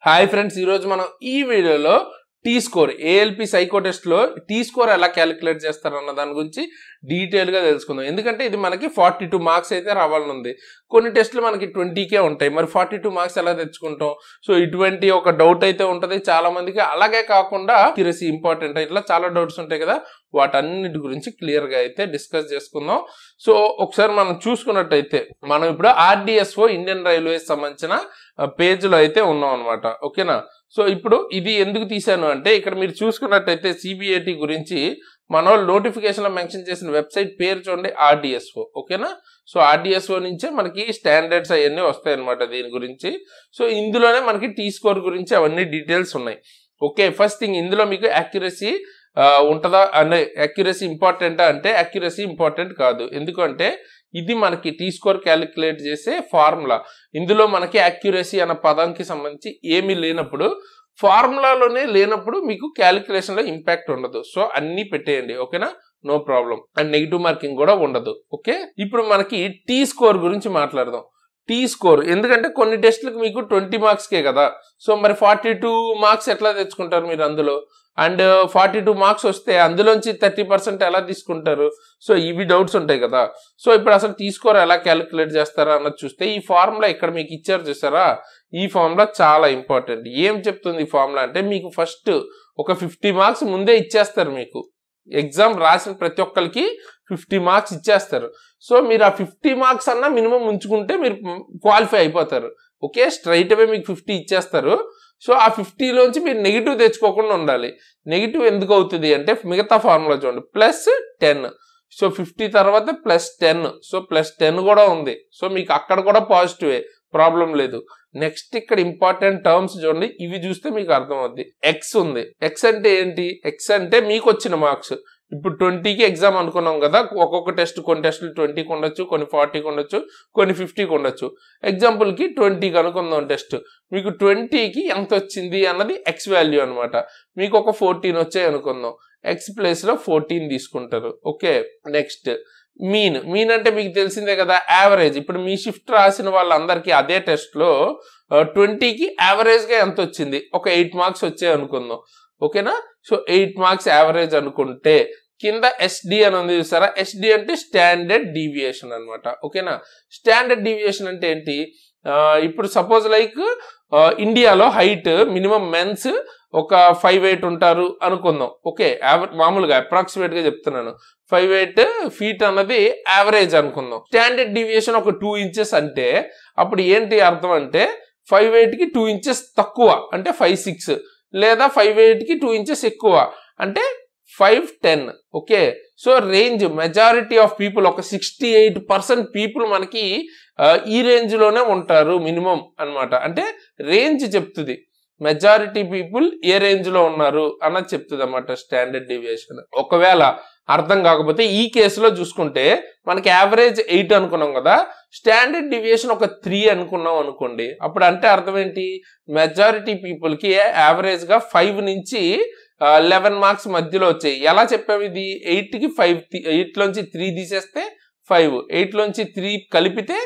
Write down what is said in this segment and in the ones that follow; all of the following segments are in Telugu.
హాయ్ ఫ్రెండ్స్, ఈరోజు మనం ఈ వీడియోలో టీ స్కోర్ ఏఎల్పి సైకో టెస్ట్లో టీ స్కోర్ ఎలా క్యాలిక్యులేట్ చేస్తారన్న దాని గురించి డీటెయిల్గా తెలుసుకుందాం. ఎందుకంటే ఇది మనకి 42 మార్క్స్ అయితే రావాలని ఉంది. కొన్ని టెస్టులు మనకి 20కే ఉంటాయి. మరి 42 మార్క్స్ ఎలా తెచ్చుకుంటాం? సో ఇటువంటి ఒక డౌట్ అయితే ఉంటుంది చాలా మందికి. అలాగే కాకుండా అక్యురసీ ఇంపార్టెంట్, ఇట్లా చాలా డౌట్స్ ఉంటాయి కదా, వాటన్నిటి గురించి క్లియర్గా అయితే డిస్కస్ చేసుకుందాం. సో ఒకసారి మనం చూసుకున్నట్టయితే మనం ఇప్పుడు ఆర్డిఎస్ఓ ఇండియన్ రైల్వేస్ సంబంధించిన పేజ్లో అయితే ఉన్నాం అనమాట. ఓకేనా? సో ఇప్పుడు ఇది ఎందుకు తీసాను అంటే, ఇక్కడ మీరు చూసుకున్నట్టయితే సిబిఐటి గురించి మన నోటిఫికేషన్ లో మెన్షన్ చేసిన వెబ్సైట్ పేరు చూడండి, ఆర్డిఎస్ఓ. ఓకేనా? సో ఆర్డిఎస్ఓ నుంచే మనకి స్టాండర్డ్స్ అవన్నీ వస్తాయి అనమాట దీని గురించి. సో ఇందులోనే మనకి టీ స్కోర్ గురించి అవన్నీ డీటెయిల్స్ ఉన్నాయి. ఓకే, ఫస్ట్ థింగ్, ఇందులో మీకు యాక్యురసీ ఉంటుందా అంటే యాక్యురసీ ఇంపార్టెంటా అంటే యాక్యురసీ ఇంపార్టెంట్ కాదు. ఎందుకంటే ఇది మనకి టీ స్కోర్ క్యాలిక్యులేట్ చేసే ఫార్ములా. ఇందులో మనకి యాక్యురసీ అన్న పదానికి సంబంధించి ఏమీ లేనప్పుడు, ఫార్ములాలోనే లేనప్పుడు మీకు క్యాలిక్యులేషన్ లో ఇంపాక్ట్ ఉండదు. సో అన్ని పెట్టేయండి. ఓకేనా? No problem. And negative marking కూడా ఉండదు. ఓకే, ఇప్పుడు మనకి టీ స్కోర్ గురించి మాట్లాడదాం. టీ స్కోర్ ఎందుకంటే కొన్ని టెస్టులకు మీకు 20 మార్క్స్కే కదా. సో మరి 42 మార్క్స్ ఎట్లా తెచ్చుకుంటారు మీరు అందులో? అండ్ 42 మార్క్స్ వస్తే అందులోంచి 30% ఎలా తీసుకుంటారు? సో ఇవి డౌట్స్ ఉంటాయి కదా. సో ఇప్పుడు అసలు టీ స్కోర్ ఎలా క్యాలిక్యులేట్ చేస్తారా అన్నది చూస్తే, ఈ ఫార్ములా ఇక్కడ మీకు ఇచ్చారు చూసారా, ఈ ఫార్ములా చాలా ఇంపార్టెంట్. ఏం చెప్తుంది ఈ ఫార్ములా అంటే, మీకు ఫస్ట్ ఒక 50 మార్క్స్ ముందే ఇచ్చేస్తారు. మీకు ఎగ్జామ్ రాసిన ప్రతి ఒక్కరికి 50 మార్క్స్ ఇచ్చేస్తారు. సో మీరు ఆ 50 మార్క్స్ అన్నా మినిమం ఉంచుకుంటే మీరు క్వాలిఫై అయిపోతారు. ఓకే, స్ట్రైట్ అవే మీకు 50 ఇచ్చేస్తారు. సో ఆ 50లోంచి మీరు నెగిటివ్ తెచ్చుకోకుండా ఉండాలి. నెగిటివ్ ఎందుకు అవుతుంది అంటే, మిగతా ఫార్ములా చూడండి, +10. సో 50 తర్వాత +10. సో +10 కూడా ఉంది. సో మీకు అక్కడ కూడా పాజిటివే, ప్రాబ్లం లేదు. నెక్స్ట్ ఇక్కడ ఇంపార్టెంట్ టర్మ్స్ చూడండి, ఇవి చూస్తే మీకు అర్థమవుద్ది. ఎక్స్ ఉంది. ఎక్స్ అంటే ఏంటి? ఎక్స్ అంటే మీకు వచ్చిన మార్క్స్. ఇప్పుడు 20కి ఎగ్జామ్ అనుకున్నాం కదా, ఒక్కొక్క టెస్ట్, కొన్ని టెస్టులు 20కి ఉండొచ్చు, కొన్ని 40కి ఉండొచ్చు, కొన్ని 50కి ఉండొచ్చు. ఎగ్జాంపుల్కి 20కి అనుకుందాం టెస్ట్. మీకు 20కి ఎంత వచ్చింది అన్నది ఎక్స్ వాల్యూ అనమాట. మీకు ఒక 14 వచ్చాయి అనుకుందాం, ఎక్స్ ప్లేస్లో 14 తీసుకుంటారు. Okay, next mean. మీన్ అంటే మీకు తెలిసిందే కదా, యావరేజ్. ఇప్పుడు మీ షిఫ్ట్ రాసిన వాళ్ళందరికీ అదే టెస్ట్లో 20కి యావరేజ్గా ఎంత వచ్చింది? ఒక 8 మార్క్స్ వచ్చాయి అనుకుందాం. ఓకేనా? సో 8 మార్క్స్ యావరేజ్ అనుకుంటే కింద ఎస్డి అని ఉంది చూసారా, ఎస్డి అంటే స్టాండర్డ్ డీవియేషన్ అనమాట. ఓకేనా? స్టాండర్డ్ డీవియేషన్ అంటే ఏంటి? ఇప్పుడు సపోజ్ లైక్ ఇండియాలో హైట్ మినిమం మెన్స్ ఒక 5'8" ఉంటారు అనుకుందాం. ఓకే, మామూలుగా అప్రాక్సిమేట్ గా చెప్తున్నాను. 5'8" ఫీట్ అన్నది యావరేజ్ అనుకుందాం. స్టాండర్డ్ డీవియేషన్ ఒక 2 ఇంచెస్ అంటే అప్పుడు ఏంటి అర్థం అంటే, 5'8"కి 2 ఇంచెస్ తక్కువ అంటే 5'6", లేదా 5'8"కి 2 ఇంచెస్ ఎక్కువ అంటే 5'10". Okay, so range majority of people, ఒక 68% పీపుల్ మనకి ఈ రేంజ్ లోనే ఉంటారు మినిమం అన్నమాట. అంటే రేంజ్ చెప్తుంది, మెజారిటీ పీపుల్ ఏ రేంజ్ లో ఉన్నారు అన్నది చెప్తుంది అన్నమాట స్టాండర్డ్ డీవియేషన్. ఒకవేళ అర్థం కాకపోతే ఈ కేసులో చూసుకుంటే, మనకి యావరేజ్ 8 అనుకున్నాం కదా, స్టాండర్డ్ డీవియేషన్ ఒక 3 అనుకున్నాం అనుకోండి. అప్పుడు అంటే అర్థం ఏంటి? మెజారిటీ పీపుల్ కి యావరేజ్ గా 5 నుంచి 11 మార్క్స్ మధ్యలో వచ్చాయి. ఎలా చెప్పాము ఇది? 8కి 5, 8లోంచి 3 తీసేస్తే 5, 8లోంచి 3 కలిపితే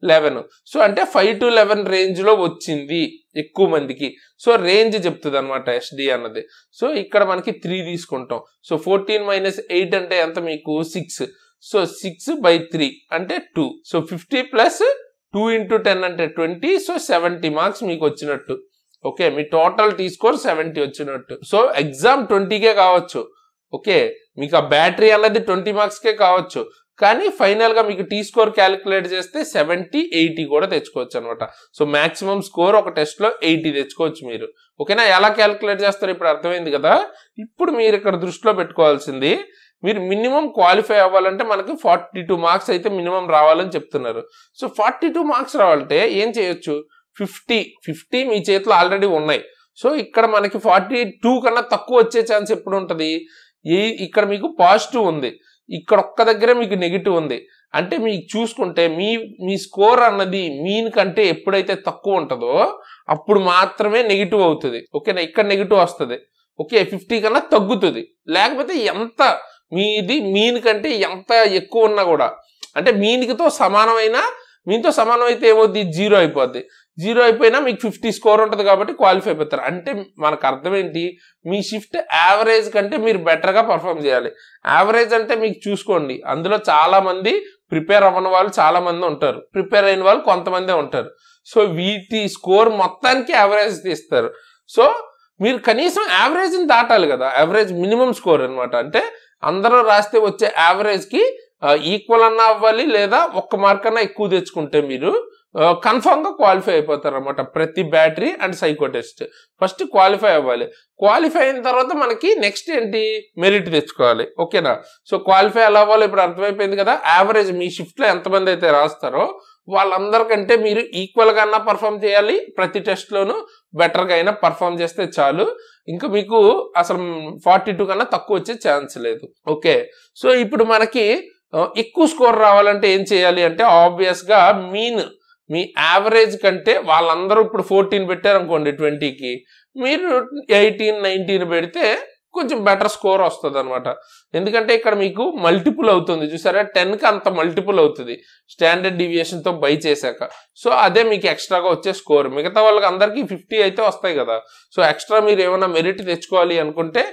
11. సో అంటే 5 to 11 రేంజ్ లో వచ్చింది ఎక్కువ మందికి. సో రేంజ్ చెప్తుంది అనమాట ఎస్డి అన్నది. సో ఇక్కడ మనకి 3 తీసుకుంటాం. సో 14 - 8 అంటే ఎంత మీకు? 6. సో 6/3 అంటే 2. సో 50 + 2 × 10 అంటే 20. సో 70 మార్క్స్ మీకు వచ్చినట్టు. ఓకే, మీ టోటల్ టీ స్కోర్ 70 వచ్చినట్టు. సో ఎగ్జామ్ 20కే కావచ్చు. ఓకే, మీకు ఆ బ్యాటరీ అన్నది 20 మార్క్స్కే కావచ్చు, కానీ ఫైనల్ గా మీకు టీ స్కోర్ క్యాలిక్యులేట్ చేస్తే 70, 80 కూడా తెచ్చుకోవచ్చు అనమాట. సో మాక్సిమం స్కోర్ ఒక టెస్ట్ లో 80 తెచ్చుకోవచ్చు మీరు. ఓకేనా? ఎలా క్యాలిక్యులేట్ చేస్తారు ఇప్పుడు అర్థమైంది కదా. ఇప్పుడు మీరు ఇక్కడ దృష్టిలో పెట్టుకోవాల్సింది, మీరు మినిమం క్వాలిఫై అవ్వాలంటే మనకి 42 మార్క్స్ అయితే మినిమం రావాలని చెప్తున్నారు. సో 42 మార్క్స్ రావాలంటే ఏం చేయొచ్చు? 50 మీ చేతిలో ఆల్రెడీ ఉన్నాయి. సో ఇక్కడ మనకి 42 కన్నా తక్కువ వచ్చే ఛాన్స్ ఎప్పుడు ఉంటుంది? ఇక్కడ మీకు పాజిటివ్ ఉంది, ఇక్కడ ఒక్క దగ్గర మీకు నెగిటివ్ ఉంది. అంటే మీకు చూసుకుంటే మీ స్కోర్ అన్నది మీన్ కంటే ఎప్పుడైతే తక్కువ ఉంటుందో అప్పుడు మాత్రమే నెగిటివ్ అవుతుంది. ఓకేనా? ఇక్కడ నెగిటివ్ వస్తుంది. ఓకే, 50 కన్నా తగ్గుతుంది. లేకపోతే ఎంత మీది మీన్ కంటే ఎంత ఎక్కువ ఉన్నా కూడా, అంటే మీన్తో సమానమైన, మీతో సమానం అయితే ఏమవుద్ది? 0 అయిపోద్ది. 0 అయిపోయినా మీకు 50 స్కోర్ ఉంటుంది కాబట్టి క్వాలిఫై అయిపోతారు. అంటే మనకు అర్థం ఏంటి, మీ షిఫ్ట్ యావరేజ్ కంటే మీరు బెటర్గా పర్ఫామ్ చేయాలి. యావరేజ్ అంటే మీకు చూసుకోండి, అందులో చాలా మంది ప్రిపేర్ అవ్వని వాళ్ళు చాలా మంది ఉంటారు, ప్రిపేర్ అయిన వాళ్ళు కొంతమందే ఉంటారు. సో వీటి స్కోర్ మొత్తానికి యావరేజ్ తీస్తారు. సో మీరు కనీసం యావరేజ్ని దాటాలి కదా, యావరేజ్ మినిమం స్కోర్ అనమాట. అంటే అందరూ రాస్తే వచ్చే యావరేజ్కి ఈక్వల్ అన్నా అవ్వాలి, లేదా 1 మార్క్ అన్నా ఎక్కువ తెచ్చుకుంటే మీరు కన్ఫామ్ గా క్వాలిఫై అయిపోతారు అనమాట. ప్రతి battery and psycho test first qualify అవ్వాలి. క్వాలిఫై అయిన తర్వాత మనకి నెక్స్ట్ ఏంటి, మెరిట్ తెచ్చుకోవాలి. ఓకేనా? సో క్వాలిఫై ఎలా అవ్వాలో ఇప్పుడు అర్థమైపోయింది కదా. యావరేజ్ మీ షిఫ్ట్ లో ఎంతమంది అయితే రాస్తారో వాళ్ళందరికంటే మీరు ఈక్వల్ గా అన్నా పర్ఫామ్ చేయాలి, ప్రతి టెస్ట్ లోనూ బెటర్ గా అయినా పర్ఫామ్ చేస్తే చాలు. ఇంకా మీకు అసలు 42 కన్నా తక్కువ వచ్చే ఛాన్స్ లేదు. ఓకే, సో ఇప్పుడు మనకి ఎక్కువ స్కోర్ రావాలంటే ఏం చేయాలి అంటే, ఆబ్వియస్ గా మీ యావరేజ్ కంటే వాళ్ళందరూ ఇప్పుడు 14 పెట్టారు అనుకోండి 20కి, మీరు 18, 19 పెడితే కొంచెం బెటర్ స్కోర్ వస్తుంది అనమాట. ఎందుకంటే ఇక్కడ మీకు మల్టిపుల్ అవుతుంది చూసారా, 10కి అంత మల్టిపుల్ అవుతుంది స్టాండర్డ్ డీవియేషన్ తో బై చేశాక. సో అదే మీకు ఎక్స్ట్రాగా వచ్చే స్కోర్. మిగతా వాళ్ళకి అందరికి 50 అయితే వస్తాయి కదా. సో ఎక్స్ట్రా మీరు ఏమైనా మెరిట్ తెచ్చుకోవాలి అనుకుంటే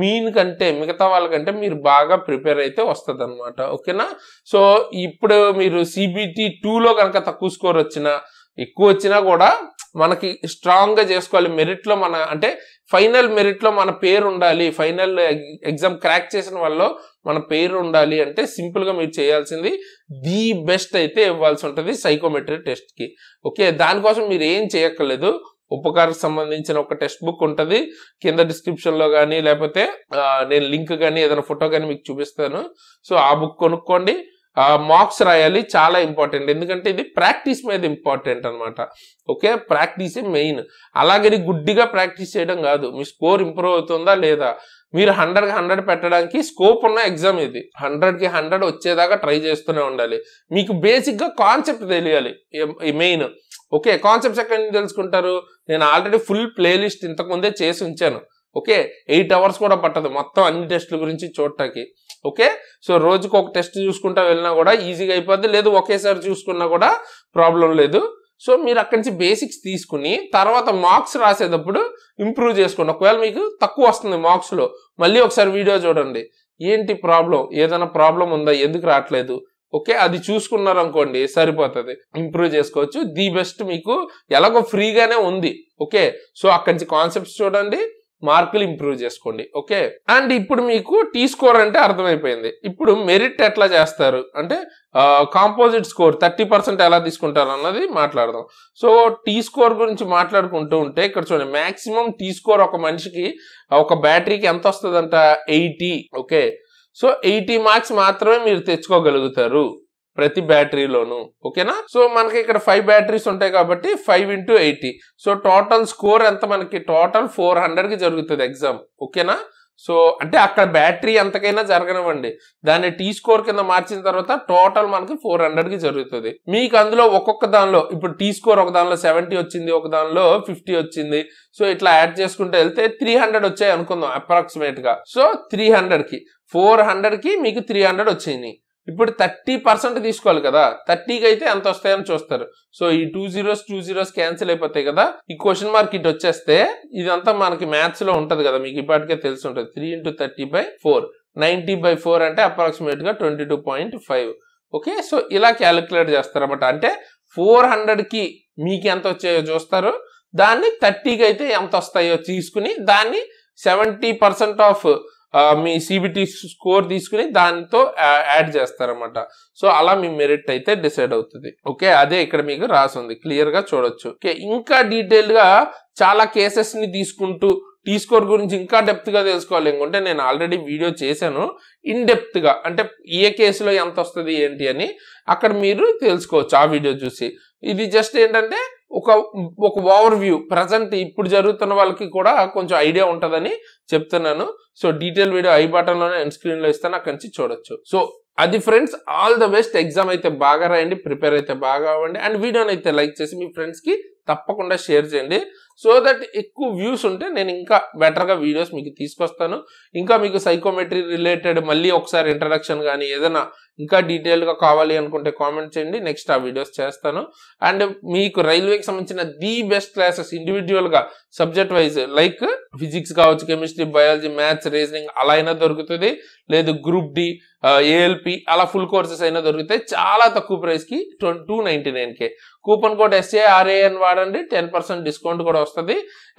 మీన్ కంటే మిగతా వాళ్ళకంటే మీరు బాగా ప్రిపేర్ అయితే వస్తుంది అనమాట. ఓకేనా? సో ఇప్పుడు మీరు CBT 2లో కనుక తక్కువ స్కోర్ వచ్చినా ఎక్కువ వచ్చినా కూడా మనకి స్ట్రాంగ్ గా చేసుకోవాలి. మెరిట్ లో అంటే ఫైనల్ మెరిట్ లో మన పేరు ఉండాలి, ఫైనల్ ఎగ్జామ్ క్రాక్ చేసిన వాళ్ళు మన పేరు ఉండాలి అంటే సింపుల్ గా మీరు చేయాల్సింది ది బెస్ట్ అయితే ఇవ్వాల్సి ఉంటుంది సైకోమెట్రీ టెస్ట్ కి. ఓకే, దానికోసం మీరు ఏం చేయక్కర్లేదు. ఉపకారకు సంబంధించిన ఒక టెక్స్ట్ బుక్ ఉంటుంది కింద డిస్క్రిప్షన్ లో కానీ, లేకపోతే నేను లింక్ కానీ ఏదైనా ఫోటో కానీ మీకు చూపిస్తాను. సో ఆ బుక్ కొనుక్కోండి. మార్క్స్ రాయాలి, చాలా ఇంపార్టెంట్. ఎందుకంటే ఇది ప్రాక్టీస్ మీద ఇంపార్టెంట్ అనమాట. ఓకే, ప్రాక్టీసే మెయిన్. అలాగని గుడ్డిగా ప్రాక్టీస్ చేయడం కాదు. మీ స్కోర్ ఇంప్రూవ్ అవుతుందా లేదా, మీరు 100కి 100 పెట్టడానికి స్కోప్ ఉన్న ఎగ్జామ్ ఇది. 100కి 100 వచ్చేదాకా ట్రై చేస్తూనే ఉండాలి. మీకు బేసిక్ గా కాన్సెప్ట్ తెలియాలి మెయిన్. ఓకే, కాన్సెప్ట్స్ ఎక్కడి నుంచి తెలుసుకుంటారు? నేను ఆల్రెడీ ఫుల్ ప్లేలిస్ట్ ఇంతకుముందే చేసి ఉంచాను. ఓకే, 8 అవర్స్ కూడా పట్టదు మొత్తం అన్ని టెస్టుల గురించి చూడటానికి. ఓకే, సో రోజుకు ఒక టెస్ట్ చూసుకుంటా వెళ్ళినా కూడా ఈజీగా అయిపోద్ది, లేదు ఒకేసారి చూసుకున్నా కూడా ప్రాబ్లం లేదు. సో మీరు అక్కడి నుంచి బేసిక్స్ తీసుకుని తర్వాత మార్క్స్ రాసేటప్పుడు ఇంప్రూవ్ చేసుకోండి. ఒకవేళ మీకు తక్కువ వస్తుంది మార్క్స్ లో, మళ్ళీ ఒకసారి వీడియో చూడండి, ఏంటి ప్రాబ్లం, ఏదైనా ప్రాబ్లం ఉందా, ఎందుకు రావట్లేదు, ఓకే అది చూసుకున్నారు అనుకోండి సరిపోతుంది, ఇంప్రూవ్ చేసుకోవచ్చు. ది బెస్ట్ మీకు ఎలాగో ఫ్రీగానే ఉంది. ఓకే, సో అక్కడి నుంచి కాన్సెప్ట్స్ చూడండి, మార్కులు ఇంప్రూవ్ చేసుకోండి. ఓకే, అండ్ ఇప్పుడు మీకు టీ స్కోర్ అంటే అర్థమైపోయింది. ఇప్పుడు మెరిట్ ఎట్లా చేస్తారు అంటే కాంపోజిట్ స్కోర్ 30% ఎలా తీసుకుంటారు అన్నది మాట్లాడదాం. సో టీ స్కోర్ గురించి మాట్లాడుకుంటూ ఉంటే ఇక్కడ చూడండి, మాక్సిమం టీ స్కోర్ ఒక మనిషికి ఒక బ్యాటరీకి ఎంత వస్తుందంట, 80. ఓకే, సో 80 మార్క్స్ మాత్రమే మీరు తెచ్చుకోగలుగుతారు ప్రతి బ్యాటరీలోను. ఓకేనా? సో మనకి ఇక్కడ 5 బ్యాటరీస్ ఉంటాయి కాబట్టి 5 × 80. సో టోటల్ స్కోర్ ఎంత మనకి, టోటల్ 400కి జరుగుతుంది ఎగ్జామ్. ఓకేనా? సో అంటే అక్కడ బ్యాటరీ ఎంతకైనా జరగనివ్వండి, దాన్ని టీ స్కోర్ కింద మార్చిన తర్వాత టోటల్ మనకి 400కి జరుగుతుంది. మీకు అందులో ఒక్కొక్క దానిలో ఇప్పుడు టీ స్కోర్ ఒక దానిలో 70 వచ్చింది, ఒక దానిలో 50 వచ్చింది. సో ఇట్లా యాడ్ చేసుకుంటూ వెళ్తే 300 వచ్చాయి అనుకుందాం అప్రాక్సిమేట్ గా. సో 300కి 400కి మీకు 300 వచ్చింది. ఇప్పుడు 30% తీసుకోవాలి కదా, 30కి అయితే ఎంత వస్తాయని చూస్తారు. సో ఈ 2 zeros క్యాన్సిల్ అయిపోతాయి కదా, ఈ క్వశ్చన్ మార్క్ ఇటు వచ్చేస్తే ఇదంతా మనకి మ్యాథ్స్ లో ఉంటది కదా, మీకు ఇప్పటికే తెలిసి ఉంటుంది. 3 × 30/4 90/4 అంటే అప్రాక్సిమేట్ గా 22.5. ఓకే, సో ఇలా క్యాలిక్యులేట్ చేస్తారన్నమాట. అంటే 400కి మీకు ఎంత వచ్చాయో చూస్తారు, దాన్ని 30కి అయితే ఎంత వస్తాయో తీసుకుని దాన్ని 70% ఆఫ్ మీ CBT స్కోర్ తీసుకుని దానితో యాడ్ చేస్తారన్నమాట. సో అలా మీ మెరిట్ అయితే డిసైడ్ అవుతుంది. ఓకే, అదే ఇక్కడ మీకు రాసింది, క్లియర్ గా చూడొచ్చు. ఓకే, ఇంకా డీటెయిల్ గా చాలా కేసెస్ ని తీసుకుంటూ టీ స్కోర్ గురించి ఇంకా డెప్త్ గా తెలుసుకోవాలి అనుకుంటే నేను ఆల్రెడీ వీడియో చేశాను ఇన్ డెప్త్ గా, అంటే ఏ కేసులో ఎంత వస్తుంది ఏంటి అని అక్కడ మీరు తెలుసుకోవచ్చు ఆ వీడియో చూసి. ఇది జస్ట్ ఏంటంటే ఒక ఓవర్ వ్యూ, ప్రజెంట్ ఇప్పుడు జరుగుతున్న వాళ్ళకి కూడా కొంచెం ఐడియా ఉంటుందని చెప్తున్నాను. So detail video I button లోనే ఎండ్ స్క్రీన్ లో ఇస్తాను, అక్కడి నుంచి చూడొచ్చు. సో అది friends, all the best. Exam అయితే బాగా రాయండి, ప్రిపేర్ అయితే బాగా అవ్వండి, అండ్ వీడియోని అయితే లైక్ చేసి మీ ఫ్రెండ్స్ కి తప్పకుండా షేర్ చేయండి. సో దట్ ఎక్కువ వ్యూస్ ఉంటే నేను ఇంకా బెటర్గా వీడియోస్ మీకు తీసుకొస్తాను. ఇంకా మీకు సైకోమెట్రీ రిలేటెడ్ మళ్ళీ ఒకసారి ఇంట్రడక్షన్ కానీ ఏదైనా ఇంకా డీటెయిల్గా కావాలి అనుకుంటే కామెంట్ చేయండి, నెక్స్ట్ ఆ వీడియోస్ చేస్తాను. అండ్ మీకు రైల్వేకి సంబంధించిన ది బెస్ట్ క్లాసెస్ ఇండివిజువల్గా సబ్జెక్ట్ వైజ్ లైక్ ఫిజిక్స్ కావచ్చు, కెమిస్ట్రీ, బయాలజీ, మ్యాథ్స్, రీజనింగ్ అలా అయినా దొరుకుతుంది. లేదు గ్రూప్ డి, ఏఎల్పి అలా ఫుల్ కోర్సెస్ అయినా దొరుకుతాయి చాలా తక్కువ ప్రైస్కి 299K. కూపన్ కోడ్ SARAN వాడండి, 10% డిస్కౌంట్ కూడా వస్తుంది.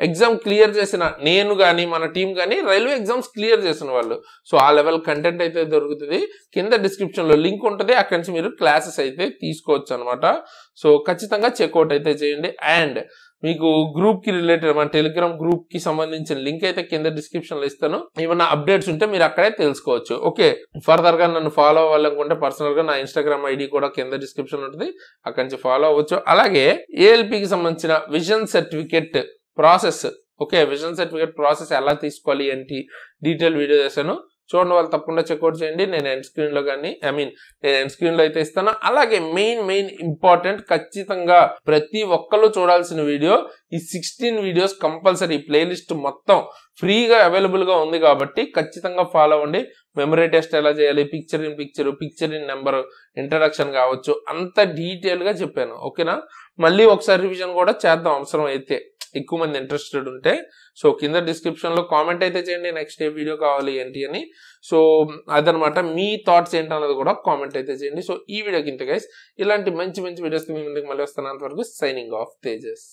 ఎగ్జామ్ క్లియర్ చేసిన నేను కానీ మన టీం కానీ రైల్వే ఎగ్జామ్స్ క్లియర్ చేసిన వాళ్ళు, సో ఆ లెవెల్ కంటెంట్ అయితే దొరుకుతుంది. కింద డిస్క్రిప్షన్లో లింక్ ఉంటుంది, అక్కడి నుంచి మీరు క్లాసెస్ అయితే తీసుకోవచ్చు అనమాట. సో ఖచ్చితంగా చెక్అవుట్ అయితే చేయండి. అండ్ మీకు గ్రూప్ కి రిలేటెడ్ మన టెలిగ్రామ్ గ్రూప్ కి సంబంధించిన లింక్ అయితే కింద డిస్క్రిప్షన్ లో ఇస్తాను. ఏమన్నా అప్డేట్స్ ఉంటే మీరు అక్కడే తెలుసుకోవచ్చు. ఓకే, ఫర్దర్ గా నన్ను ఫాలో అవ్వాలనుకుంటే పర్సనల్ గా నా ఇన్స్టాగ్రామ్ ఐడి కూడా కింద డిస్క్రిప్షన్ ఉంటుంది, అక్కడి నుంచి ఫాలో అవ్వచ్చు. అలాగే ఏఎల్పికి సంబంధించిన vision certificate process, okay vision certificate process ఎలా తీసుకోవాలి ఏంటి డీటెయిల్ వీడియో చేశాను, చూడండి వాళ్ళు తప్పకుండా చెక్అవుట్ చేయండి. నేను ఎండ్ స్క్రీన్ లో కానీ నేను ఎండ్ స్క్రీన్ లో అయితే ఇస్తాను. అలాగే మెయిన్ ఇంపార్టెంట్, ఖచ్చితంగా ప్రతి ఒక్కరు చూడాల్సిన వీడియో ఈ 16 వీడియోస్ కంపల్సరీ ప్లేలిస్ట్ మొత్తం ఫ్రీగా అవైలబుల్ గా ఉంది కాబట్టి ఖచ్చితంగా ఫాలో అవ్వండి. మెమరీ టెస్ట్ ఎలా చేయాలి, పిక్చర్ ఇన్ నెంబర్, ఇంట్రడక్షన్ కావచ్చు, అంత డీటెయిల్ గా చెప్పాను. ఓకేనా, మళ్ళీ ఒకసారి రివిజన్ కూడా చేద్దాం అవసరం అయితే, ఎక్కువ మంది ఇంట్రెస్టెడ్ ఉంటే. సో కింద డిస్క్రిప్షన్ లో కామెంట్ అయితే చేయండి నెక్స్ట్ ఏ వీడియో కావాలి ఏంటి అని. సో అదనమాట, మీ థాట్స్ ఏంటన్నది కూడా కామెంట్ అయితే చేయండి. సో ఈ వీడియోకి ఇంత గైస్, ఇలాంటి మంచి వీడియోస్ మీ ముందుకు మళ్ళీ వస్తాను. అంతవరకు సైనింగ్ ఆఫ్ తేజస్.